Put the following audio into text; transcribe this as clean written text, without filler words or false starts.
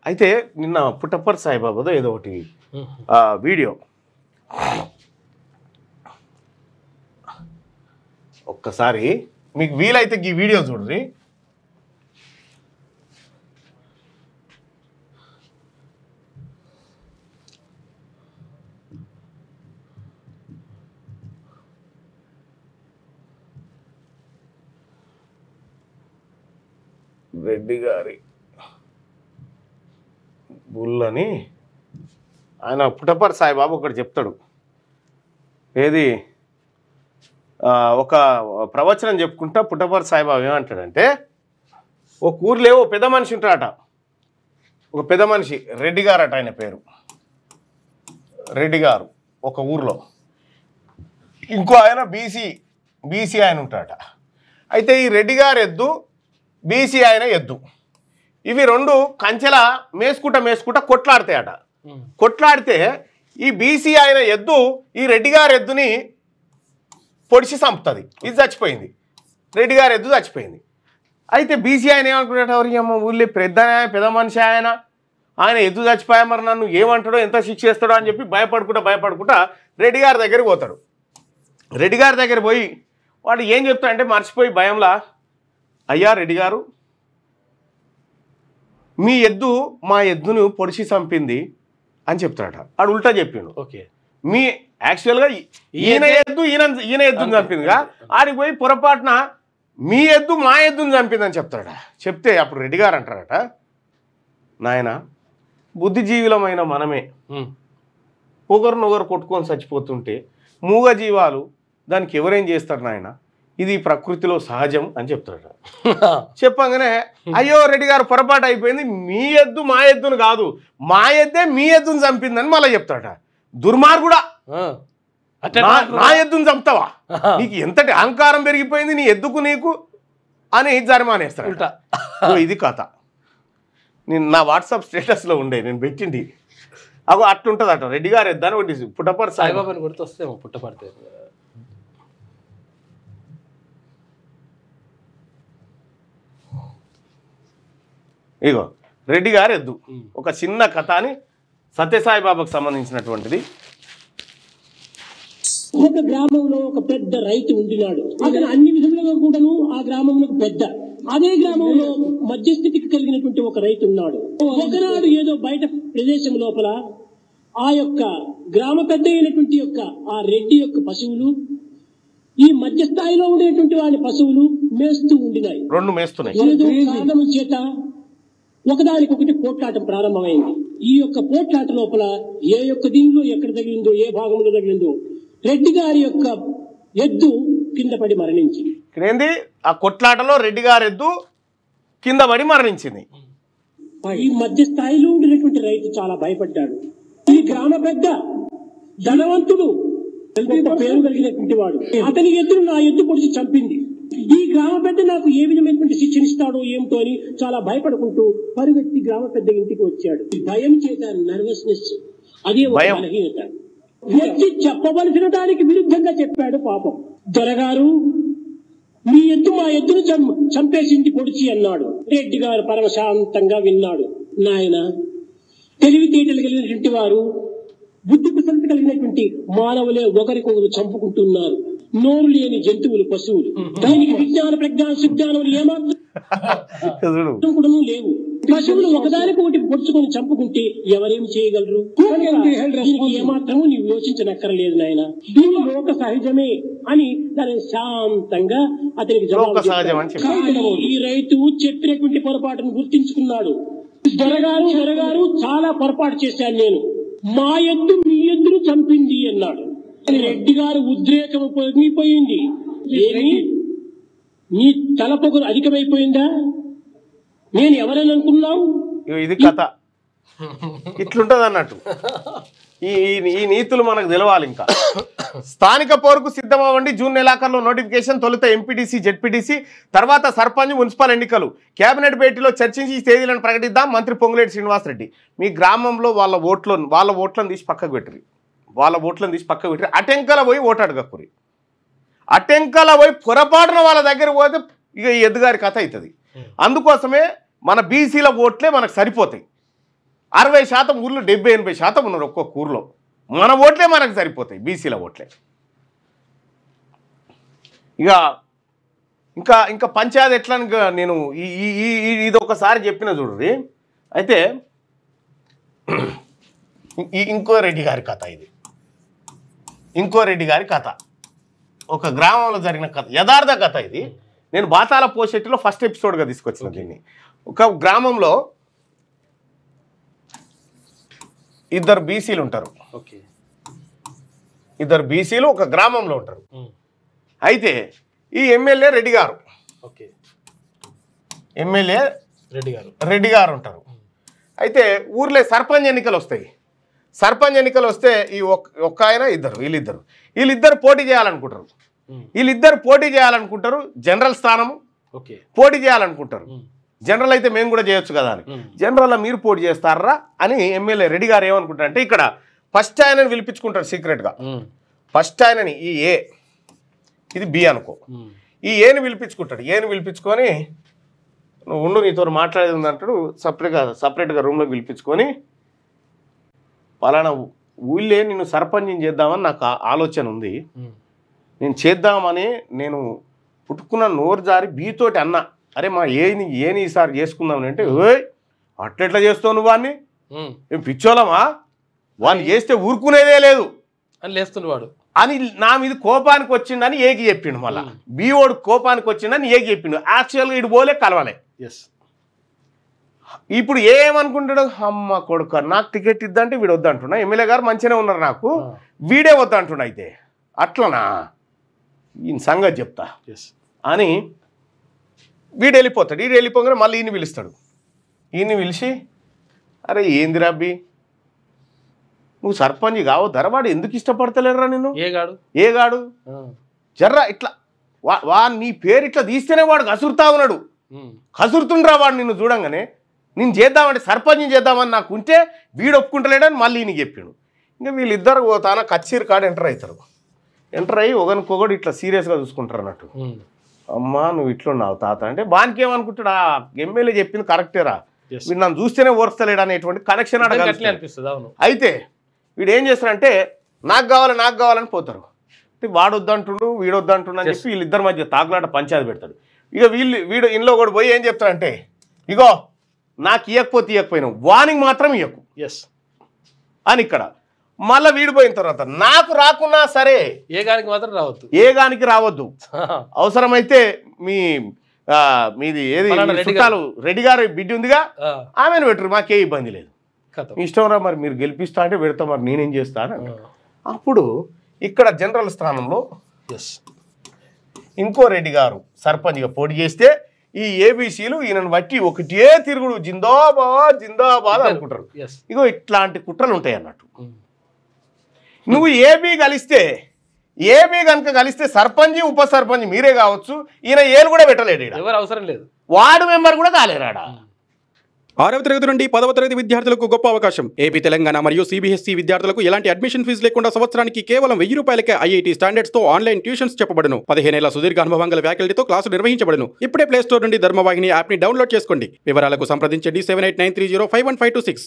అయితే నిన్న పుట్టపర్తి సాయిబాబాదో ఏదో ఒకటి వీడియో ఒక్కసారి మీకు వీలైతే ఈ వీడియో చూడండి. రెడ్డి గారి బుల్లని ఆయన పుట్టపర్తి సాయిబాబా ఒకటి చెప్తాడు. ఏది ఒక ప్రవచనం చెప్పుకుంటా పుట్టపర్తి సాయిబాబా ఏమంటాడంటే, ఒక ఊర్లో ఓ పెద్ద మనిషి ఉంటాడట. ఒక పెద్ద మనిషి రెడ్డి గారు అట, ఆయన పేరు రెడ్డి గారు. ఒక ఊర్లో ఇంకో ఆయన బీసీ ఆయన ఉంటాడట. అయితే ఈ రెడ్డి గారు ఎద్దు, బీసీ ఆయన ఎద్దు, ఇవి రెండు కంచెల మేసుకుంటా కొట్లాడతాయట. కొట్లాడితే ఈ బీసీ ఆయన ఎద్దు ఈ రెడ్డి గారి ఎద్దుని పొడిచి చంపుతుంది. ఇది చచ్చిపోయింది, రెడ్డి గారి ఎద్దు చచ్చిపోయింది. అయితే బీసీ ఆయన ఏమనుకుంటాడు, ఎవరికి అమ్మ ఊళ్ళో పెద్ద మనిషి ఆయన ఎద్దు చచ్చిపోయా, మరి నన్ను ఏమంటాడో ఎంత శిక్ష చేస్తాడో అని చెప్పి భయపడుకుంటా రెడ్డి గారి దగ్గరికి పోతాడు. రెడ్డి గారి దగ్గర పోయి వాడు ఏం చెప్తాడంటే మర్చిపోయి భయంలా, అయ్యా రెడ్డి గారు, మీ ఎద్దు మా ఎద్దును పొడిచి చంపింది అని చెప్తాడట. ఆడు ఉల్టా చెప్పిండు. ఓకే, మీ యాక్చువల్గా ఈయన ఎద్దుని చంపిందిగా, ఆడికి పోయి పొరపాటున మీ ఎద్దు మా ఎద్దుని చంపిందని చెప్తాడట. చెప్తే అప్పుడు రెడ్డి గారు అంటారట, నాయన బుద్ధిజీవులమైన మనమే ఒకరినొకరు కొట్టుకొని చచ్చిపోతుంటే మూగ జీవాలు దానికి ఎవరేం చేస్తారు నాయన, ఇది ప్రకృతిలో సహజం అని చెప్తాడట. చెప్పగానే అయ్యో రెడ్డి గారు పొరపాటు అయిపోయింది, మీ ఎద్దు మా ఎద్దును కాదు, మా ఎద్దే మీ ఎద్దును చంపిందని మళ్ళీ చెప్తాడట. దుర్మార్గుడా, నా ఎద్దును చంపుతావా, నీకు ఎంతటి అహంకారం పెరిగిపోయింది నీ ఎద్దుకు నీకు అని జరిమానేస్తాడట. ఇది కథ. నేను నా వాట్సాప్ స్టేటస్లో ఉండే, నేను పెట్టింది అగో అట్లుంటుందట. రెడ్డి గారు ఎద్దాని ఒకటి పుట్టపర్తి సాయిబాబాని గుర్తొస్తేమో పుట్టపర్తి. ఇగో రెడ్డి గారు ఎద్దు ఒక చిన్న కథ అని సత్యసాయిబాబాకు సంబంధించినటువంటిది. ఒక గ్రామంలో ఒక పెద్ద రైతు ఉండినాడు. అతను అన్ని విధములుగా కూడాను ఆ గ్రామంలో పెద్ద. అదే గ్రామంలో మధ్యస్థితికి కలిగినటువంటి ఒక రైతు ఉన్నాడు. ఒకనాడు ఏదో బయట ప్రదేశం లోపల ఆ యొక్క గ్రామ పెద్ద అయినటువంటి యొక్క ఆ రెడ్డి యొక్క పశువులు ఈ మధ్య స్థాయిలో ఉండేటువంటి వాడి పశువులు మేస్తూ ఉండినాయి. రెండు మేస్తున్నాయి. ఏదో కారణం చేత ఒకదానికొకటి పోట్లాటం ప్రారంభమైంది. ఈ యొక్క పోట్లాట లోపల ఏ యొక్క దీనిలో ఎక్కడ తగిలిందో, ఏ భాగంలో తగిలిందో రెడ్డి గారి యొక్క ఎద్దు కింద పడి మరణించింది. ఇక్కడ ఏంది, ఆ కొట్లాటలో రెడ్డి గారి ఎద్దు కింద పడి మరణించింది. ఈ మధ్య స్థాయిలో ఉండినటువంటి రైతు చాలా భయపడ్డాడు. ఈ గ్రామ పెద్ద ధనవంతుడు, పేరు కలిగినటువంటి వాడు, అతని ఎద్దును నా ఎద్దు పొడిచి చంపింది. ఈ గ్రామ పెద్ద నాకు ఏ విధమైనటువంటి శిక్షణిస్తాడో ఏమిటో అని చాలా భయపడుకుంటూ పరుగెత్తి గ్రామ పెద్ద ఇంటికి వచ్చాడు. భయం చేత నర్వస్నెస్, అదే బలహీనత. వచ్చి చెప్పవలసిన దానికి విరుద్ధంగా చెప్పాడు. పాపం దొరగారు, మీ ఎద్దు మా ఎద్దును చంపేసింది పొడిచి అన్నాడు. రెడ్డి గారు పరమశాంతంగా విన్నాడు. నాయన, తెలివితేటలు కలిగినటువంటి వారు, బుద్ధి కుశలత కలిగినటువంటి మానవులే ఒకరికొకరు చంపుకుంటున్నారు. నోరు లేని జంతువులు, పశువులు, దానికి విజ్ఞాన ప్రజ్ఞాన సుజ్ఞానం ఏమాత్రం కూడా లేవు. పశువులు ఒకదానికొకటి పొడుచుకొని చంపుకుంటే ఎవరేమి చేయగలరు? ఏమాత్రము నీవు యోచించనక్కర్లేదు నాయన, దీని లోక సహజమే అని దాని శాంతంగా అతనికి జవాబు. ఈ రైతు చెప్పినటువంటి పొరపాటును గుర్తించుకున్నాడు. దొరగారు చాలా పొరపాటు చేశాను నేను, మా ఎద్దు మీ ఎద్దును చంపింది అన్నాడు. రెడ్డి గారు ఉద్రేకం పొంగిపోయింది. ఏమి, నీ తలపొగరు అధికమైపోయిందా? నేను ఎవరని అనుకున్నావు? ఇది కథ ఇట్లుంటది అన్నట్టు. ఈ నీతులు మనకు తెలవాలి. ఇంకా స్థానిక పోరుకు సిద్ధమవ్వండి. జూన్ నెలాఖరులో నోటిఫికేషన్. తొలుత ఎంపీటీసీ, జెడ్పీటీసీ, తర్వాత సర్పంచ్, మున్సిపల్ ఎన్నికలు. కేబినెట్ భేటీలో చర్చించి తేదీలను ప్రకటిద్దాం. మంత్రి పొంగులేటి శ్రీనివాసరెడ్డి. మీ గ్రామంలో వాళ్ళ ఓట్లను తీసి పక్కకు పెట్టరు. అటెంకల పోయి ఓటు అడగకురి. అటెంకల పోయి పొరపాటున వాళ్ళ దగ్గర పోతే ఇక ఎద్దుగారి కథ అవుతుంది. అందుకోసమే మన బీసీల ఓట్లే మనకు సరిపోతాయి. 60% ఊర్లో 70-80% ఉన్నారు ఒక్కొక్క ఊర్లో. మన ఓట్లే మనకు సరిపోతాయి, బీసీల ఓట్లే. ఇక ఇంకా ఇంకా పంచాయతీ ఎట్లా నేను ఇది ఒకసారి చెప్పిన చూడండి. అయితే ఇంకో రెడ్డి గారి కథ ఇది, ఇంకో రెడ్డి గారి కథ, ఒక గ్రామంలో జరిగిన కథ, యథార్థ కథ ఇది. నేను బాతాల పోషెట్టిలో ఫస్ట్ ఎపిసోడ్గా తీసుకొచ్చిన దీన్ని. ఒక గ్రామంలో ఇద్దరు బీసీలు ఉంటారు. ఓకే, ఇద్దరు బీసీలు ఒక గ్రామంలో ఉంటారు. అయితే ఈ ఎమ్మెల్యే రెడ్డి గారు, ఓకే, ఎమ్మెల్యే రెడ్డి గారు ఉంటారు. అయితే ఊర్లో సర్పంచ్ ఎన్నికలు వస్తాయి. సర్పంచ్ ఎన్నికలు వస్తే ఈ ఒక్క ఆయన వీళ్ళిద్దరు పోటీ చేయాలనుకుంటారు. జనరల్ స్థానము పోటీ చేయాలనుకుంటారు. జనరల్ అయితే మేము కూడా చేయొచ్చు కదా అని. జనరల్లో మీరు పోటీ చేస్తారా అని ఎమ్మెల్యే రెడ్డి గారు ఏమనుకుంటారంటే, ఇక్కడ ఫస్ట్ ఆయనని పిలిపించుకుంటారు సీక్రెట్గా. ఫస్ట్ ఆయనని ఈ ఏ, ఇది బి అనుకో, ఈ ఏని పిలిపించుకుంటాడు. ఏని పిలిపించుకొని నువ్వు ఉండు, నీతో మాట్లాడేది ఉంది అంటాడు. సపరేట్గా రూమ్లో పిలిపించుకొని, పలానా ఊళ్ళే నిన్ను సర్పంచ్ చేద్దామని నాకు ఆలోచన ఉంది, నేను చేద్దామని నేను పుట్టుకున్న నోరు జారి బీతోటి అన్నా, అరే మా ఏని ఈసారి చేసుకుందామని అంటే, ఓయ్ అట్లెట్లా చేస్తావు నువ్వు వాడిని, ఏం పిచ్చోళమా, వాడిని చేస్తే ఊరుకునేదే లేదు అని లేస్తున్నవాడు అని నా మీద కోపానికి వచ్చిండని ఏకి చెప్పిండు. మళ్ళీ బీఓడు కోపానికి వచ్చిండని ఏకి చెప్పిండు. యాక్చువల్గా ఇటు పోలే కలవాలే. ఇప్పుడు ఏమనుకుంటాడు, అమ్మ కొడుకు నాకు టికెట్ ఇద్దంటే వీడు వద్దంటున్నా, ఎమ్మెల్యే గారు మంచిగానే ఉన్నారు నాకు, వీడే వద్దంటున్నా, అయితే అట్లనా ఈయన సంగతి చెప్తా అని వీడు వెళ్ళిపోతాడు. వీడు వెళ్ళిపోగానే మళ్ళీ ఈయన పిలుస్తాడు. ఈయన్ని పిలిచి, అరే ఏంది రబ్బీ నువ్వు సర్పంచ్ కావద్దారా, వాడు ఎందుకు ఇష్టపడతలేరా నిన్ను, ఏగాడు జర్రా ఇట్లా నీ పేరు ఇట్లా తీస్తేనే వాడు కసురుతా ఉన్నాడు, కసురుతుండ్రా వాడు నిన్ను చూడంగానే, నేను చేద్దామంటే సర్పంచ్ చేద్దామని నాకు ఉంటే వీడు ఒప్పుకుంటలేడని మళ్ళీ ఈయనకి చెప్పిండు. ఇంకా వీళ్ళిద్దరు పోతాన కచ్చీరు కాడ ఎంటర్ అవుతారు. ఎంటర్ అయ్యి ఒకరికొకడు ఇట్లా సీరియస్గా చూసుకుంటారు అన్నట్టు. అమ్మా నువ్వు ఇట్లున్నావు తాత అంటే, బానికి ఏమనుకుంటాడు, ఆ ఎమ్మెల్యే చెప్పింది కరెక్టేరా, వీడు నన్ను చూస్తేనే ఓర్స్తలేడు అనేటువంటి కనెక్షన్ అనిపిస్తుంది. అయితే వీడు ఏం చేస్తారంటే, నాకు కావాలని పోతారు. వాడు వద్దంటుండు వీడు వద్దంటుండు అని చెప్పి వీళ్ళిద్దరి మధ్య తాగులాట పంచాయతీ పెడతాడు. ఇక వీడు ఇంట్లో కూడా పోయి ఏం చెప్తారంటే, ఇగో నాకు ఇవ్వకపోయినావు, వానికి మాత్రం ఇవ్వకు అని. ఇక్కడ మళ్ళీ వీడిపోయిన తర్వాత నాకు రాకున్నా సరే ఏగానికి రావద్దు, అవసరమైతే మీది ఏది చుట్టాలు రెడ్డి గారి బిడ్డ ఉందిగా ఆమెను పెట్టరు, మాకే ఇబ్బంది లేదు, ఇష్టం రా, మరి మీరు గెలిపిస్తా అంటే పెడతా, మరి నేనేం చేస్తాను. అప్పుడు ఇక్కడ జనరల్ స్థానంలో ఇంకో రెడ్డి గారు సర్పంచ్గా పోటీ చేస్తే ఈ ఏబీసీలు ఈయనను బట్టి ఒకటే తిరుగుడు జిందాబాద్ జిందాబాద్ అనుకుంటారు. ఇగో ఇట్లాంటి కుట్రలు ఉంటాయి అన్నట్టు. నువ్వు ఏబీ కనుక కలిస్తే సర్పంచ్ ఉప సర్పంచ్ మీరే కావచ్చు, ఈయన ఏలు కూడా పెట్టలేడు, ఎవరు అవసరం లేదు, వార్డు మెంబర్ కూడా కాలేరాడా. 6వ తరగతి నుండి 10వ తరగతి విద్యార్థులకు గొప్ప అవకాశం. ఏపీ, తెలంగాణ మరియు సిబిఎస్ఈ విద్యార్థులకు ఎలాంటి అడ్మిషన్ ఫీజు లేకుండా సంవత్సరానికి కేవలం 1000 రూపాయలకే ఐఐటీ స్టాండర్డ్స్ తో ఆన్లైన్ ట్యూషన్స్ చెప్పబడును. 15 ఏళ్ల సుదీర్ఘ అనుభవం గల ఫ్యాకల్టీతో క్లాసు నిర్వహించబడును. ఇప్పుడే ప్లే స్టోర్ నుండి ధర్మవాహిని యాప్ ని డౌన్లోడ్ చేసుకోండి. వివరాలకు సంప్రదించండి 7893051526.